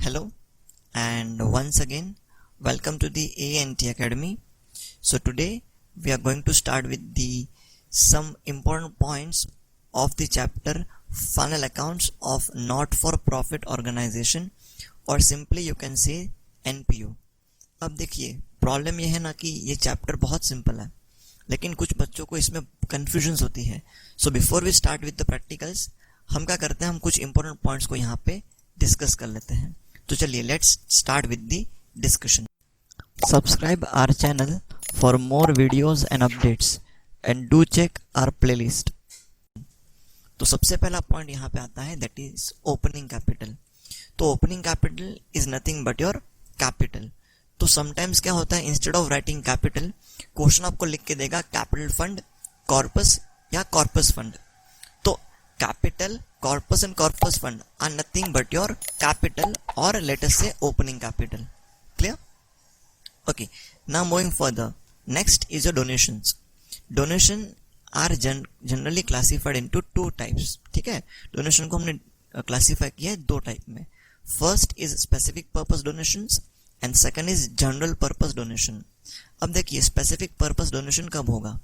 Hello, and once again, welcome to the ANT Academy. So today we are going to start with some important points of the chapter Funnel Accounts of Not-for-Profit Organization, और simply you can say NPO. अब देखिए, problem ये है ना कि ये chapter बहुत simple है, लेकिन कुछ बच्चों को इसमें कंफ्यूजन होती है. So before we start with the practicals, हम क्या करते हैं, हम कुछ इंपॉर्टेंट पॉइंट्स को यहाँ पे डिस्कस कर लेते हैं. तो चलिए, let's start with the discussion. Subscribe our channel for more videos and updates and do check our playlist. तो सबसे पहला पॉइंट यहाँ पे आता है, दैट इज ओपनिंग कैपिटल. तो opening capital is nothing but your capital. तो समटाइम्स क्या होता है, instead of writing capital, question आपको लिख के देगा कैपिटल फंड, कॉर्पस या कॉर्पस फंड. तो capital, corpus and corpus fund are nothing but your capital, और let us say opening capital. Clear? Okay, now moving further. Next is your donations. Donation are generally classified into two types. ठीक है, donation को हमने classify किया है दो type में. First is specific purpose donations and second is general purpose donation. अब देखिए, स्पेसिफिक पर्पस डोनेशन कब होगा,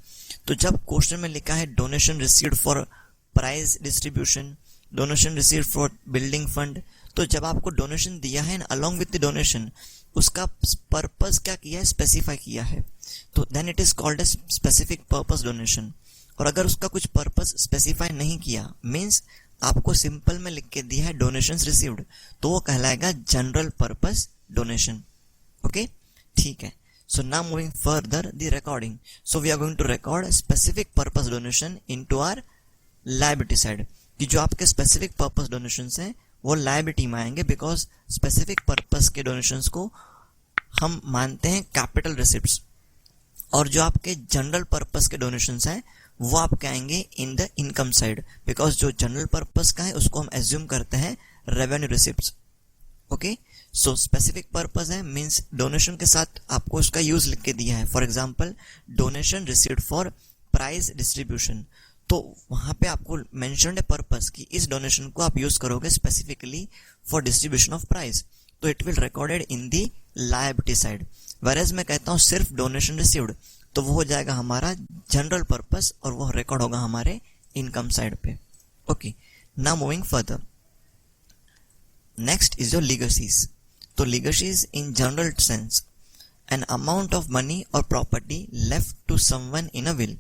तो जब क्वेश्चन में लिखा है donation received for prize distribution, donation received for building fund, तो जब आपको डोनेशन दिया है अलोंग विद द डोनेशन, उसका पर्पस क्या किया है, स्पेसिफाई किया है, तो then it is called as specific purpose donation. और अगर उसका कुछ पर्पस स्पेसिफाई नहीं किया, मीन्स आपको सिंपल में लिख के दिया है डोनेशंस रिसीव्ड, तो वो कहलाएगा जनरल पर्पस डोनेशन. ओके, ठीक है. So now moving further the recording. So we are going to record specific purpose donation into our liability side. कि जो आपके specific purpose donations हैं वो liability में आएंगे, because specific purpose के donations को हम मानते हैं capital receipts, और जो आपके general purpose के donations हैं वो आपके आएंगे in the income side, because जो general purpose का है उसको हम assume करते हैं revenue receipts. Okay, so specific purpose है, मीन्स डोनेशन के साथ आपको उसका यूज लिख के दिया है. For example, donation received for prize distribution, तो वहां पे आपको मेंशन्ड है पर्पस कि इस डोनेशन को आप यूज करोगे specifically for distribution of prize, तो it will recorded in the liability side. Whereas मैं कहता हूँ सिर्फ डोनेशन रिसीव्ड, तो वो हो जाएगा हमारा जनरल पर्पस, और वो रिकॉर्ड होगा हमारे इनकम साइड पे. Okay, now moving further. Next is your legacies. तो legacies in general sense, an amount of money or property left to someone in a will.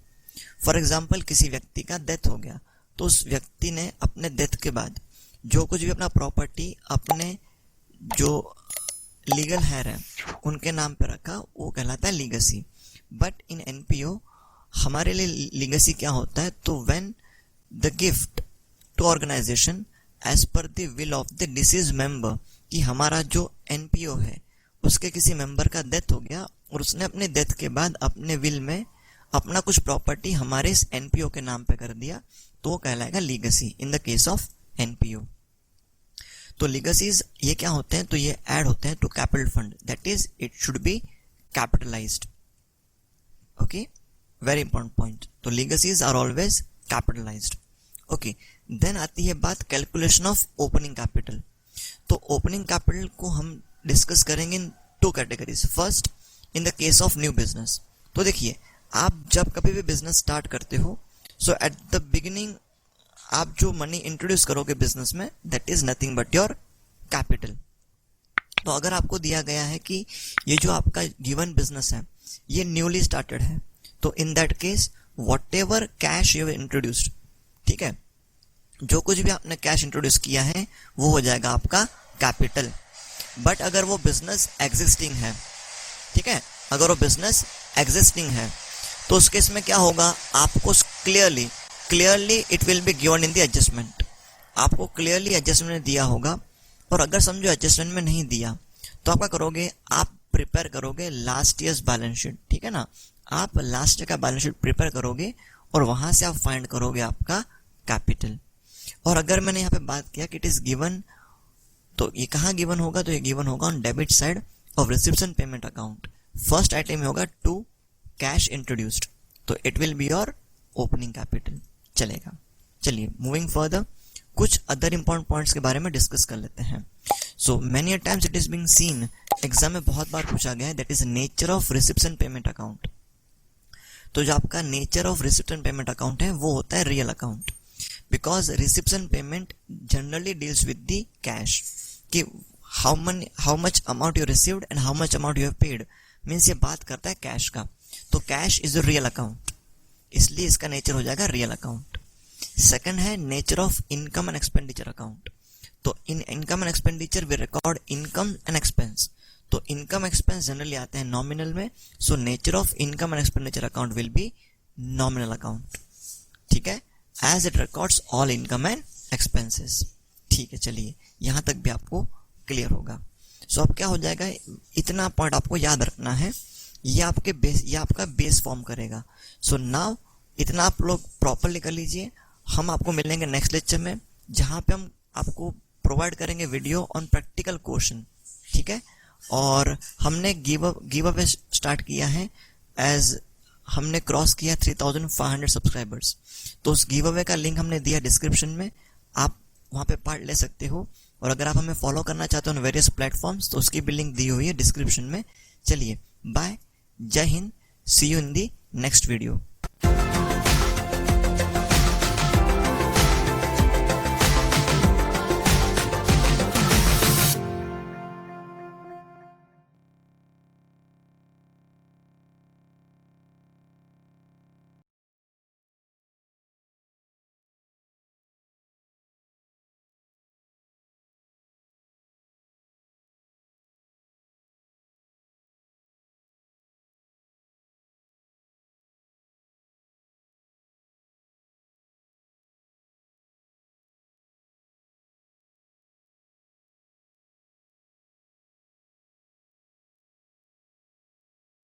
For example, किसी व्यक्ति का death हो गया, तो उस व्यक्ति ने अपने डेथ के बाद जो कुछ भी अपना प्रॉपर्टी अपने जो लीगल हेयर है उनके नाम पे रखा, वो कहलाता है लीगेसी. बट इन एनपीओ हमारे लिए लीगेसी क्या होता है, तो when the gift to organization as per the will of the deceased member, कि हमारा जो एनपीओ है उसके किसी मेंबर का डेथ हो गया और उसने अपने डेथ के बाद अपने विल में अपना कुछ प्रॉपर्टी हमारे इस एनपीओ के नाम पे कर दिया, तो वो कहलाएगा legacy in the case of NPO. तो लीगेसीज ये क्या होते हैं, तो ये ऐड होते हैं to capital fund, that is it should be capitalized. Okay, very important point. तो legacies are always capitalized. Okay, then आती है बात कैलकुलेशन ऑफ ओपनिंग कैपिटल. तो ओपनिंग कैपिटल को हम डिस्कस करेंगे in two categories. First, in the case of new business. तो देखिए, आप जब कभी भी बिजनेस स्टार्ट करते हो, सो एट द बिगिनिंग आप जो मनी इंट्रोड्यूस करोगे बिजनेस में, that is nothing but your capital. तो अगर आपको दिया गया है कि ये जो आपका गिवन बिजनेस है ये न्यूली स्टार्टेड है, तो in that case what ever cash you introduced, ठीक है, जो कुछ भी आपने कैश इंट्रोड्यूस किया है वो हो जाएगा आपका कैपिटल. बट अगर वो बिजनेस एग्जिस्टिंग है, ठीक है, अगर वो बिजनेस एग्जिस्टिंग है, तो उस केस में क्या होगा, आपको clearly it will be given in the adjustment. आपको क्लियरली एडजस्टमेंट दिया होगा. और अगर समझो एडजस्टमेंट में नहीं दिया, तो आप क्या करोगे, आप प्रिपेयर करोगे लास्ट ईयर्स बैलेंस शीट. ठीक है ना, आप लास्ट ईयर का बैलेंस शीट प्रिपेयर करोगे और वहां से आप फाइंड करोगे आपका कैपिटल. और अगर मैंने यहाँ पे बात किया कि इट इज गिवन, तो ये कहाँ गिवन होगा, तो ये गिवन होगा on debit side of receipts and payment account. First item में होगा टू कैश इंट्रोड्यूस्ड, तो it will be your opening capital. चलेगा. चलिए, मूविंग फर्दर. कुछ अदर इंपॉर्टेंट पॉइंट्स के बारे में डिस्कस कर लेते हैं। So many times it is being seen, exam में बहुत बार पूछा गया है, that is nature of receipt and payment account. तो जो आपका nature of receipt and payment account है वो होता है real account, because receipt and payment generally deals with the cash, कि how much amount you received and how much amount you have paid, means ये बात करता है कैश का। तो cash is a real account, इसलिए इसका नेचर हो जाएगा रियल अकाउंट। सेकंड है nature of income and expenditure account. तो in income and expenditure we record income and expense. तो इनकम एक्सपेंस जनरली आते हैं नॉमिनल में, so nature of income and expenditure account will be nominal account, ठीक है, as it records all income and expenses. ठीक है, चलिए यहाँ तक भी आपको क्लियर होगा। सो अब क्या हो जाएगा, इतना पॉइंट आपको याद रखना है, ये आपका बेस फॉर्म करेगा। सो नाउ इतना आप लोग प्रॉपरली कर लीजिए। हम आपको मिलेंगे नेक्स्ट लेक्चर में, जहाँ पे हम आपको प्रोवाइड करेंगे वीडियो ऑन प्रैक्टिकल क्वेश्चन, ठीक है। और हमने गिव अवे स्टार्ट किया है, एज हमने क्रॉस किया 3500 सब्सक्राइबर्स। तो उस गिव अवे का लिंक हमने दिया डिस्क्रिप्शन में, आप वहाँ पे पार्ट ले सकते हो। और अगर आप हमें फॉलो करना चाहते हो ऑन वेरियस प्लेटफॉर्म्स, तो उसकी भी लिंक दी हुई है डिस्क्रिप्शन में। चलिए बाय, जय हिंद, see you in the next video.